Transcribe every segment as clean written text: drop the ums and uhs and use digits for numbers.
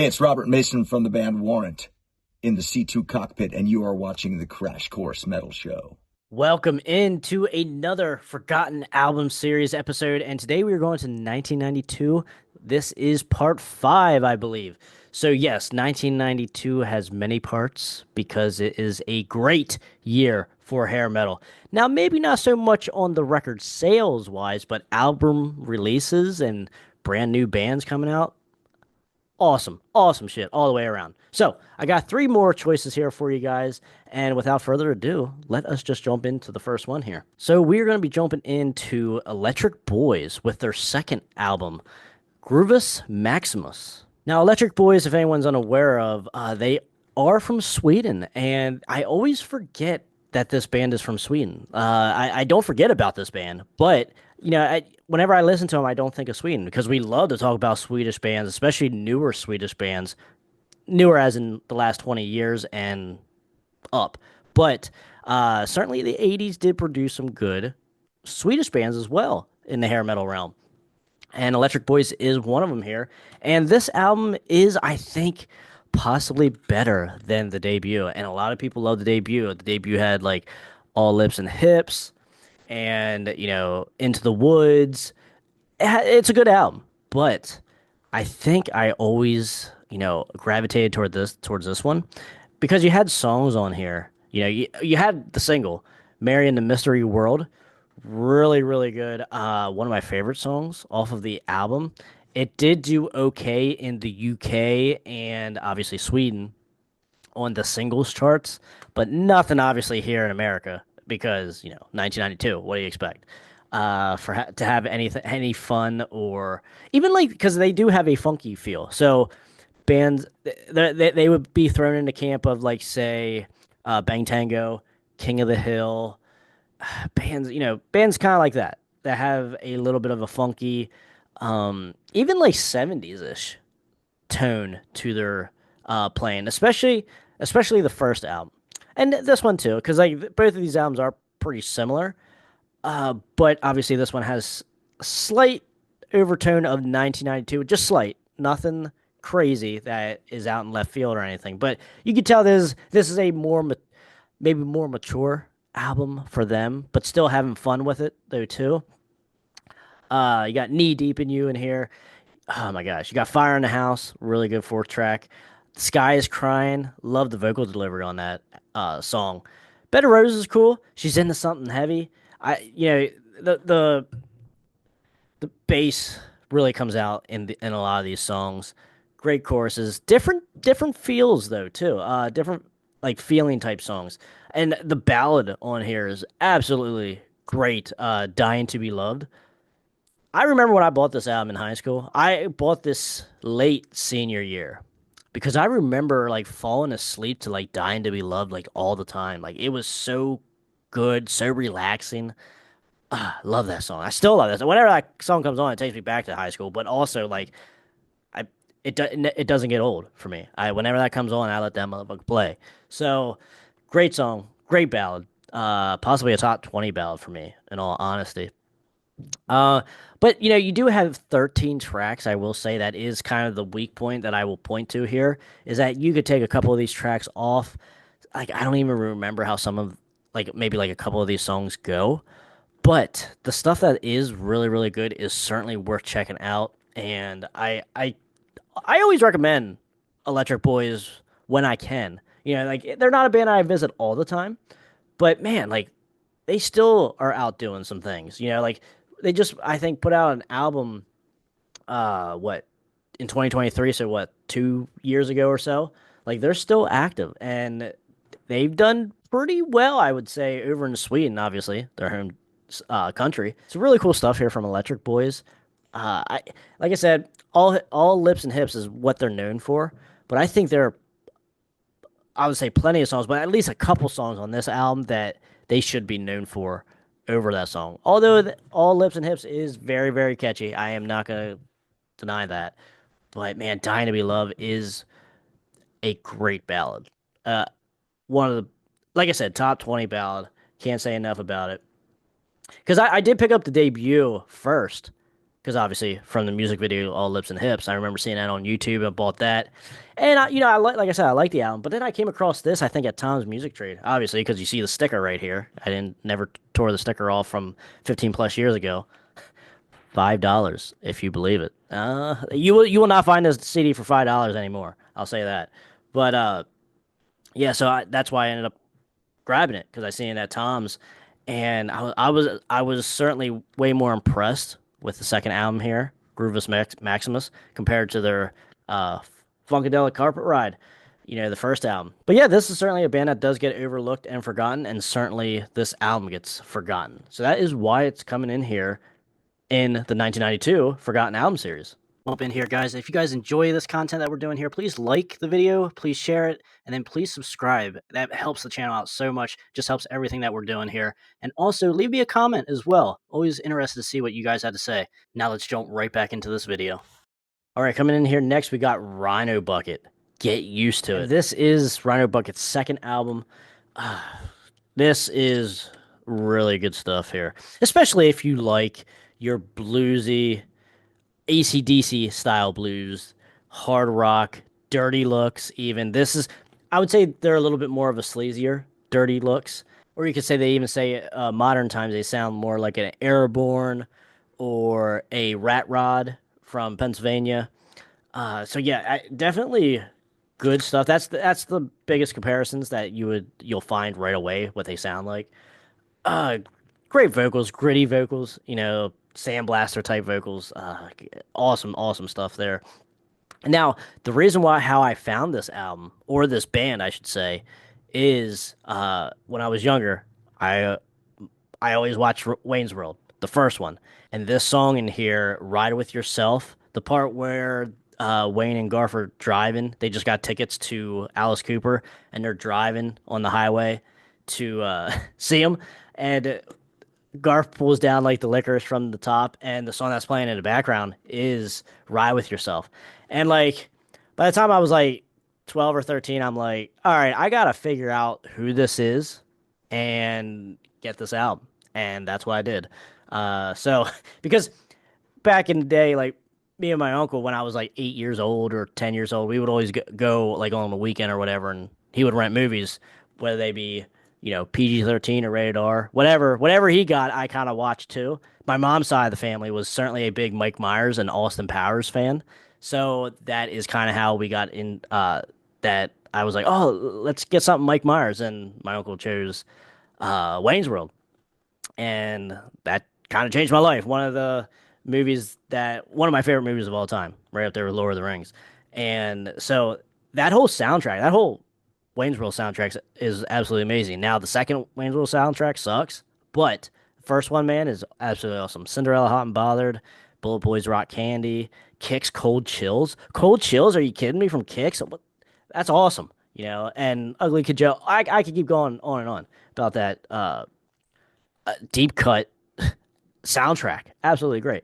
Hey, it's Robert Mason from the band Warrant in the C2 cockpit, and you are watching the Crash Course Metal Show. Welcome into another Forgotten Album Series episode, and today we are going to 1992. This is part five, I believe. So, yes, 1992 has many parts because it is a great year for hair metal. Now, maybe not so much on the record sales wise, but album releases and brand new bands coming out. Awesome, awesome shit all the way around. So, I got three more choices here for you guys. And without further ado, let us just jump into the first one here. So, we're going to be jumping into Electric Boys with their second album, Gruvus Maximus. Now, Electric Boys, if anyone's unaware of, they are from Sweden. And I always forget that this band is from Sweden. I don't forget about this band, but whenever I listen to them, I don't think of Sweden because we love to talk about Swedish bands, especially newer Swedish bands, newer as in the last 20 years and up. But certainly the 80s did produce some good Swedish bands as well in the hair metal realm. And Electric Boys is one of them here. And this album is, I think, possibly better than the debut. And a lot of people love the debut. The debut had like All Lips and Hips and, Into the Woods. It's a good album, but I think I always, gravitated towards this one because you had songs on here. You had the single "Mary in the Mystery World," really, really good. One of my favorite songs off of the album. It did do okay in the UK and obviously Sweden on the singles charts, but nothing obviously here in America because 1992. What do you expect? To have any fun or even like because they do have a funky feel. So bands they would be thrown into camp of like say Bang Tango, King of the Hill, bands kind of like that have a little bit of a funky, even like 70s ish tone to their playing, especially the first album, and this one too, because like both of these albums are pretty similar. But obviously this one has a slight overtone of 1992, just slight, nothing crazy that is out in left field or anything. But you can tell this is a maybe more mature album for them, but still having fun with it though too. You got Knee Deep in You in here. Oh my gosh, you got Fire in the House, really good fourth track. Sky is Crying, love the vocal delivery on that song. Bed of Roses is cool. She's into something heavy. The bass really comes out in a lot of these songs. Great choruses, different feels though too. Different like feeling type songs, and the ballad on here is absolutely great. Dying to Be Loved. I remember when I bought this album in high school. I bought this late senior year because I remember like falling asleep to like Dying to Be Loved like all the time. Like it was so good, so relaxing. Love that song. I still love that. Whenever that song comes on, it takes me back to high school. But also, like, I it doesn't get old for me. I Whenever that comes on, I let that motherfucker play. So, great song, great ballad. Possibly a top 20 ballad for me, in all honesty. Uh, but you do have 13 tracks. I will say that is kind of the weak point that I will point to here is that you could take a couple of these tracks off. Like, I don't even remember how some of like maybe like a couple of these songs go. But the stuff that is really, really good is certainly worth checking out. And I always recommend Electric Boys when I can. Like they're not a band I visit all the time, but man, like they still are out doing some things. Like they just I think put out an album what in 2023, so what, 2 years ago or so. Like they're still active and they've done pretty well, I would say, over in Sweden, obviously, their home country. It's really cool stuff here from Electric Boys. I Like I said, all lips and hips is what they're known for, but I think there are, I would say, plenty of songs, but at least a couple songs on this album that they should be known for over that song. Although all lips and hips is very, very catchy, I am not gonna deny that. But man, Dying to Be Loved is a great ballad. Uh, One of the, like I said, top 20 ballad. Can't say enough about it. Because I did pick up the debut first, because obviously from the music video All Lips and Hips, I remember seeing that on YouTube. I bought that, and I like I said, I like the album. But then I came across this, I think at Tom's Music Trade, obviously because you see the sticker right here. I didn't never tore the sticker off from 15 plus years ago. $5, if you believe it. You will not find this CD for $5 anymore. I'll say that. But yeah, so that's why I ended up grabbing it because I seen it at Tom's, and I was certainly way more impressed with the second album here, Groovus Maximus, compared to their uh, Funkadelic Carpet Ride, the first album. But yeah, this is certainly a band that does get overlooked and forgotten, and certainly this album gets forgotten. So that is why it's coming in here in the 1992 Forgotten Album series. Up in here, guys. If you guys enjoy this content that we're doing here, please like the video, please share it, and then please subscribe. That helps the channel out so much, just helps everything that we're doing here. And also leave me a comment as well. Always interested to see what you guys had to say. Now let's jump right back into this video. All right, coming in here next, we got Rhino Bucket. Get used to it. This is Rhino Bucket's second album. This is really good stuff here, especially if you like your bluesy AC/DC style blues, hard rock, dirty looks, even. I would say they're a little bit more of a sleazier, dirty looks. Or you could say they even say modern times they sound more like an Airborne or a Rat Rod from Pennsylvania. So yeah, definitely good stuff. That's the biggest comparisons that you'll find right away what they sound like. Uh, Great vocals, gritty vocals, sandblaster type vocals. Awesome, awesome stuff there. Now, the reason why how I found this album or this band, I should say, is when I was younger, I always watched Wayne's World, the first one, and this song in here, "Ride with Yourself," the part where Wayne and Garth are driving. They just got tickets to Alice Cooper, and they're driving on the highway to see him, and Garth pulls down like the licorice from the top, and the song that's playing in the background is "Ride with Yourself." And like by the time I was like 12 or 13, I'm like, all right, I gotta figure out who this is and get this album, and that's what I did. So because back in the day, like me and my uncle, when I was like 8 years old or 10 years old, we would always go like on the weekend or whatever, and he would rent movies, whether they be PG-13 or rated R, whatever he got, I kind of watched too. My mom's side of the family was certainly a big Mike Myers and Austin Powers fan, so that is kind of how we got in. That I was like, oh, let's get something Mike Myers, and my uncle chose Wayne's World, and that kind of changed my life. One of my favorite movies of all time, right up there with Lord of the Rings. And so that whole soundtrack, that whole Wayne's World soundtrack is absolutely amazing. Now the second Wayne's World soundtrack sucks, but the first one, man, is absolutely awesome. Cinderella, Hot and Bothered, Bullet Boys, Rock Candy, Kicks, Cold Chills. Cold Chills? Are you kidding me? From Kicks? That's awesome. And Ugly Kid Joe. I could keep going on and on about that deep cut soundtrack. Absolutely great.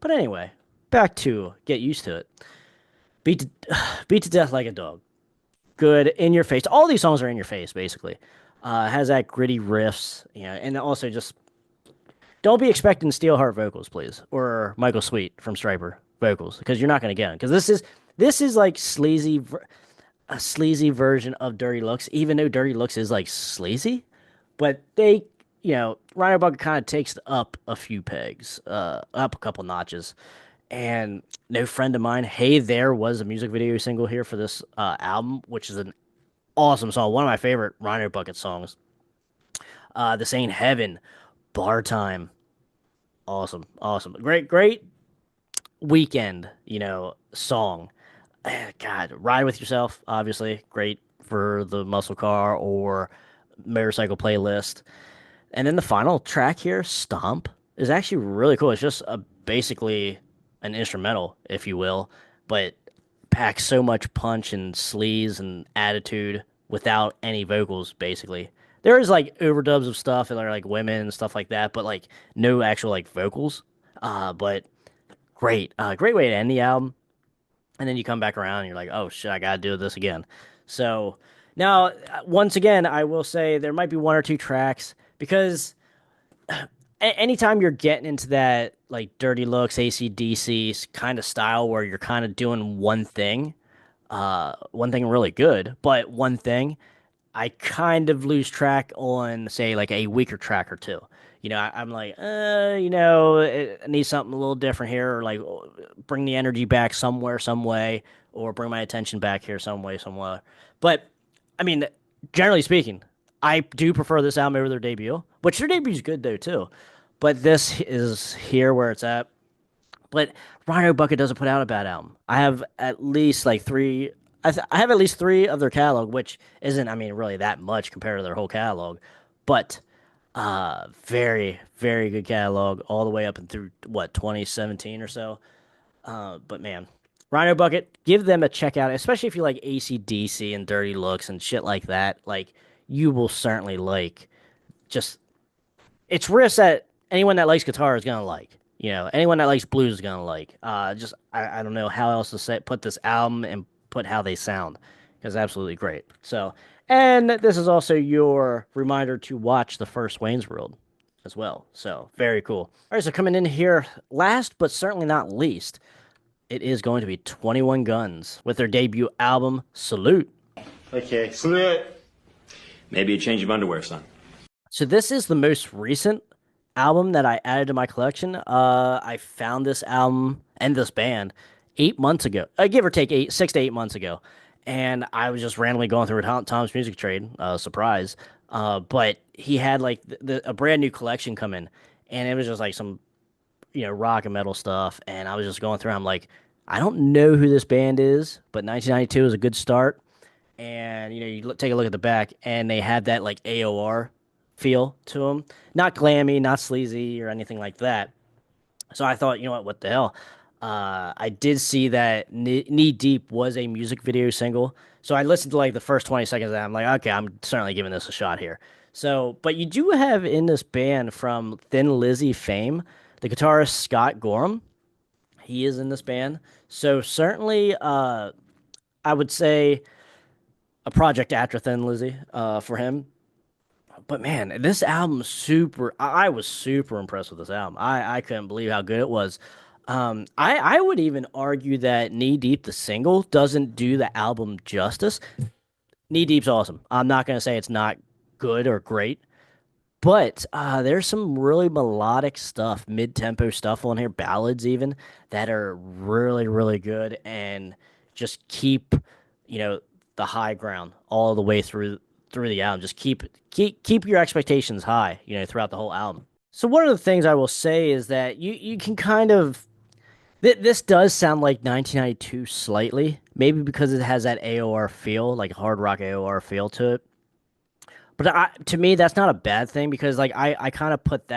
But anyway, back to Get Used to It. Beat to, beat to Death Like a Dog. Good, in your face. All these songs are in your face, basically. Has that gritty riffs, and also just don't be expecting Steelheart vocals, please, or Michael Sweet from Striper vocals, because you're not going to get them. Because this is like a sleazy version of Dirty Looks, even though Dirty Looks is like sleazy, but Rhino Bucket kind of takes it up a few pegs, up a couple notches. And No Friend of Mine, Hey There, was a music video single here for this album, which is an awesome song. One of my favorite Rhino Bucket songs. This Ain't Heaven, Bar Time. Awesome. Awesome. Great, great weekend, song. God, Ride With Yourself, obviously. Great for the muscle car or motorcycle playlist. And then the final track here, Stomp, is actually really cool. It's just basically an instrumental, if you will, but packs so much punch and sleaze and attitude without any vocals, basically. There is like overdubs of stuff and they're like women and stuff like that, but like no actual like vocals. But great way to end the album. And then you come back around and you're like, oh shit, I gotta do this again. So now, once again, I will say there might be one or two tracks because anytime you're getting into that like Dirty Looks, AC/DC kind of style where you're kind of doing one thing really good, but one thing I kind of lose track on, say, like a weaker track or two. I'm like, I need something a little different here, or like bring the energy back somewhere, some way, or bring my attention back here some way, somewhere. But I mean, generally speaking, I do prefer this album over their debut, which their debut is good though too. But this is here where it's at. But Rhino Bucket doesn't put out a bad album. I have at least like three. I have at least three of their catalog, which isn't, I mean, really that much compared to their whole catalog. But very, very good catalog all the way up and through what 2017 or so. But man, Rhino Bucket, give them a check out, especially if you like AC/DC and Dirty Looks and shit like that. Like you will certainly like just it's riffs that anyone that likes guitar is gonna like. Anyone that likes blues is gonna like. Just I don't know how else to put this album and put how they sound because absolutely great. So, and this is also your reminder to watch the first Wayne's World as well. So very cool. All right, so coming in here last but certainly not least, it is going to be 21 Guns with their debut album Salute. Okay, salute. Maybe a change of underwear, son. So this is the most recent album that I added to my collection. I found this album and this band 8 months ago, give or take 6 to 8 months ago, and I was just randomly going through Tom's Music Trade. Surprise! But he had like a brand new collection come in, and it was just like some rock and metal stuff, and I was just going through. I'm like, I don't know who this band is, but 1992 is a good start. And take a look at the back, and they had that like AOR feel to them, not glammy, not sleazy or anything like that. So I thought, what the hell? I did see that Knee Deep was a music video single, so I listened to like the first 20 seconds of that. I'm like, okay, I'm certainly giving this a shot here. So, but you do have in this band from Thin Lizzy fame, the guitarist Scott Gorham. He is in this band, so certainly, I would say a project after Thin Lizzy, for him. But man, this album super. I was super impressed with this album. I couldn't believe how good it was. I would even argue that Knee Deep, the single, doesn't do the album justice. Knee Deep's awesome. I'm not gonna say it's not good or great, but there's some really melodic stuff, mid-tempo stuff on here, ballads even that are really, really good and just keep, you know, the high ground all the way through the album. Just keep your expectations high, throughout the whole album. So one of the things I will say is that you can kind of this does sound like 1992 slightly, maybe because it has that AOR feel, like hard rock AOR feel to it. But to me, that's not a bad thing because like I kind of put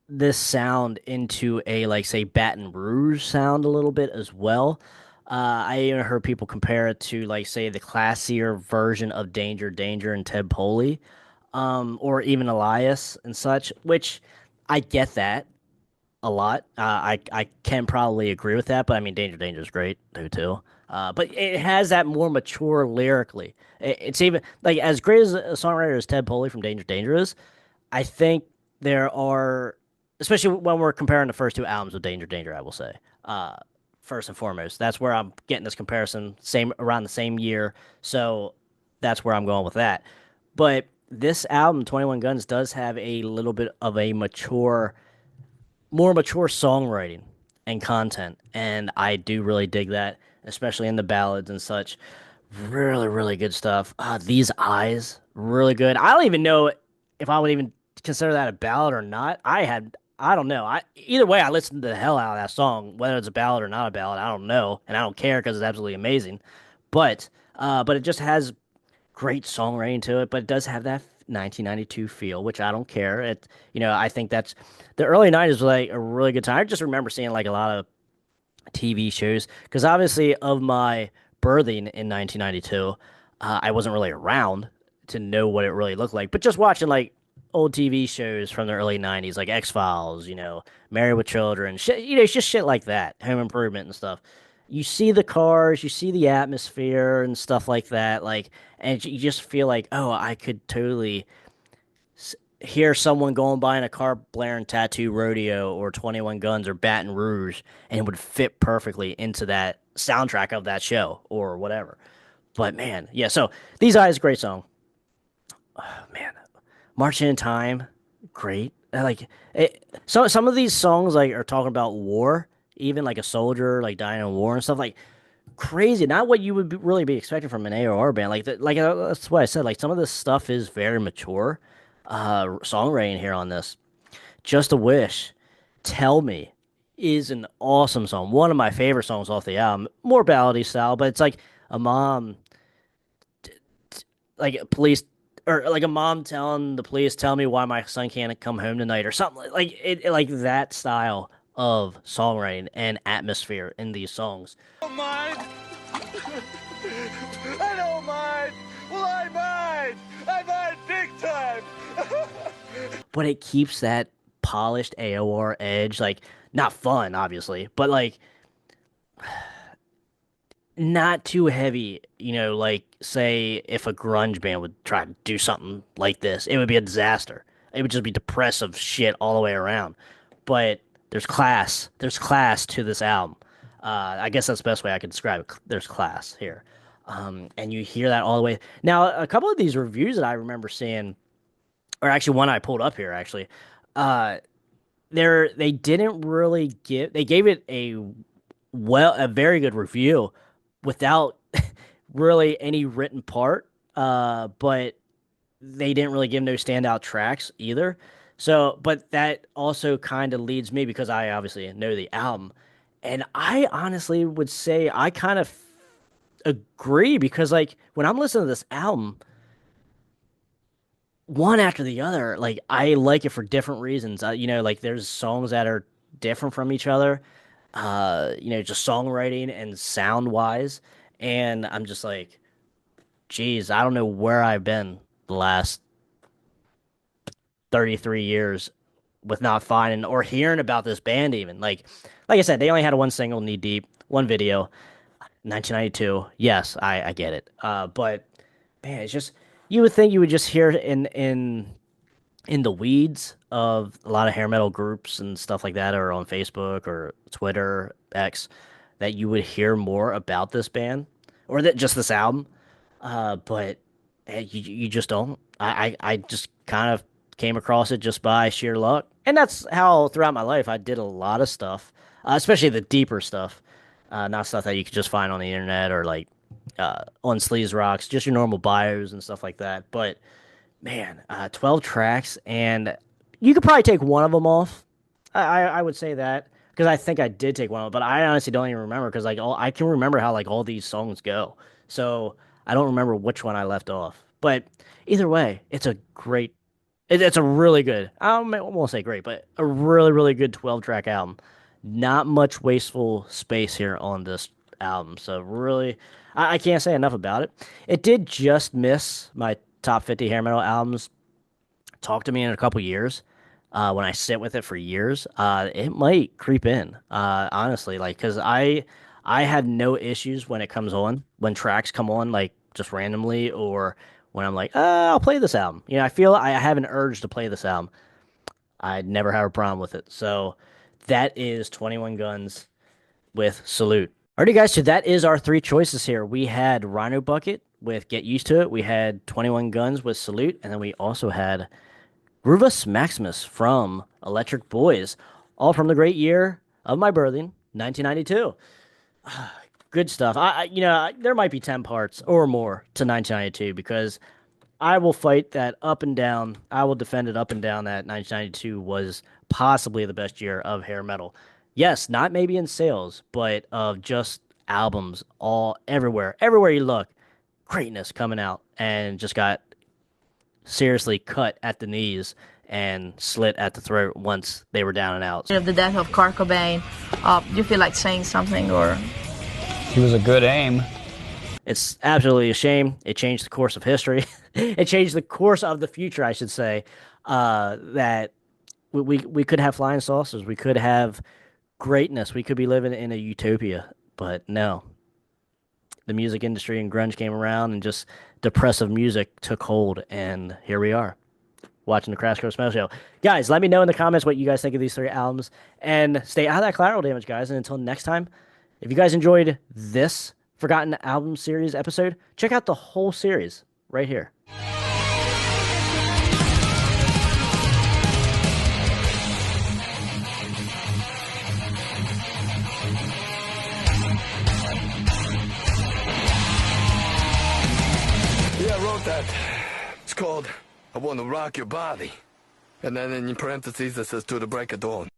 this sound into a like say Baton Rouge sound a little bit as well. I even heard people compare it to like say the classier version of Danger Danger and Ted Poley, or even Elias and such, which I get that a lot. I can probably agree with that, but I mean Danger Danger is great too. But it has that more mature lyrically. It's even like as great as a songwriter as Ted Poley from Danger Danger is. I think there are, especially when we're comparing the first two albums of Danger Danger, I will say, first and foremost, that's where I'm getting this comparison. Same around the same year, so that's where I'm going with that. But this album, 21 Guns, does have a little bit of a more mature songwriting and content, and I do really dig that, especially in the ballads and such. Really, really good stuff. These Eyes, really good. I don't even know if I would even consider that a ballad or not. I don't know. Either way, I listened to the hell out of that song, whether it's a ballad or not a ballad. I don't know, and I don't care because it's absolutely amazing. But it just has great songwriting to it. But it does have that 1992 feel, which I don't care. I think that's the early 90s was like a really good time. I just remember seeing like a lot of TV shows because obviously of my birthing in 1992, I wasn't really around to know what it really looked like. But just watching like old TV shows from the early 90s, like X Files, Married with Children, shit, it's just shit like that, Home Improvement and stuff. You see the cars, you see the atmosphere and stuff like that, like, and you just feel like, oh, I could totally hear someone going by in a car blaring Tattoo Rodeo or 21 Guns or Baton Rouge, and it would fit perfectly into that soundtrack of that show or whatever. But man, yeah, so These Eyes, great song. Man, Marching in Time, great. Like some of these songs like are talking about war, even like a soldier like dying in war and stuff like crazy. Not what you would really be expecting from an AOR band. That's what I said. Like some of this stuff is very mature. Songwriting here on this. Just a Wish, Tell Me, is an awesome song. One of my favorite songs off the album. More ballady style, but it's like a mom like police or like a mom telling the police, tell me why my son can't come home tonight or something like like that style of songwriting and atmosphere in these songs. Don't mind. I don't mind. Well, I mind. I mind big time. But it keeps that polished AOR edge, like not fun, obviously, but like not too heavy, like say if a grunge band would try to do something like this, it would be a disaster. It would just be depressive shit all the way around. But there's class. There's class to this album. I guess that's the best way I could describe it. There's class here. And you hear that all the way. Now, a couple of these reviews that I remember seeing, or actually one I pulled up here, actually, uh, they didn't really they gave it a very good review without really any written part, but they didn't really give no standout tracks either. So, but that also kind of leads me because I obviously know the album, and I honestly would say I kind of agree because like when I'm listening to this album, one after the other, like I like it for different reasons. Like there's songs that are different from each other, just songwriting and sound wise. And I'm just like, geez, I don't know where I've been the last 33 years with not finding or hearing about this band even. Like I said, they only had one single, Knee Deep, one video, 1992. Yes, I get it. But man, it's just you would think you would just hear it in the weeds of a lot of hair metal groups and stuff like that, or on Facebook or Twitter, X, that you would hear more about this band or that just this album. But you just don't. I just kind of came across it just by sheer luck, and that's how throughout my life I did a lot of stuff, especially the deeper stuff, not stuff that you could just find on the internet or like on Sleaze Rocks, just your normal bios and stuff like that. But man, 12 tracks, and you could probably take one of them off. I would say that because I think I did take one of them, but I honestly don't even remember because I can remember how like all these songs go, so I don't remember which one I left off. But either way, it's a really good. I won't say great, but a really really good 12 track album. Not much wasteful space here on this album, so really, I can't say enough about it. It did just miss my top 50 hair metal albums. Talk to me in a couple years. When I sit with it for years, it might creep in. Honestly, like because I had no issues when it comes on, when tracks come on like just randomly, or when I'm like, I'll play this album. I feel I have an urge to play this album. I never have a problem with it. So that is 21 Guns with Salute. Alrighty, guys, so that is our three choices here. We had Rhino Bucket with Get Used to It. We had 21 Guns with Salute. And then we also had Gruvus Maximus from Electric Boys, all from the great year of my birthing, 1992. Good stuff. There might be 10 parts or more to 1992 because I will fight that up and down. I will defend it up and down that 1992 was possibly the best year of hair metal. Yes, not maybe in sales, but of just albums all everywhere you look, greatness coming out, and just got seriously cut at the knees and slit at the throat once they were down and out. Of the death of Kurt Cobain, do you feel like saying something or? He was a good aim. It's absolutely a shame. It changed the course of history. It changed the course of the future, I should say. That we could have flying saucers. We could have greatness. We could be living in a utopia. But no. The music industry and grunge came around and just depressive music took hold. And here we are. watching the Crash Course Metal Show. Guys, let me know in the comments what you guys think of these 3 albums, and stay out of that collateral damage, guys. And until next time, if you guys enjoyed this Forgotten Album Series episode, check out the whole series right here. Yeah, I wrote that. It's called I Want to Rock Your Body. And then in parentheses it says to the break of dawn.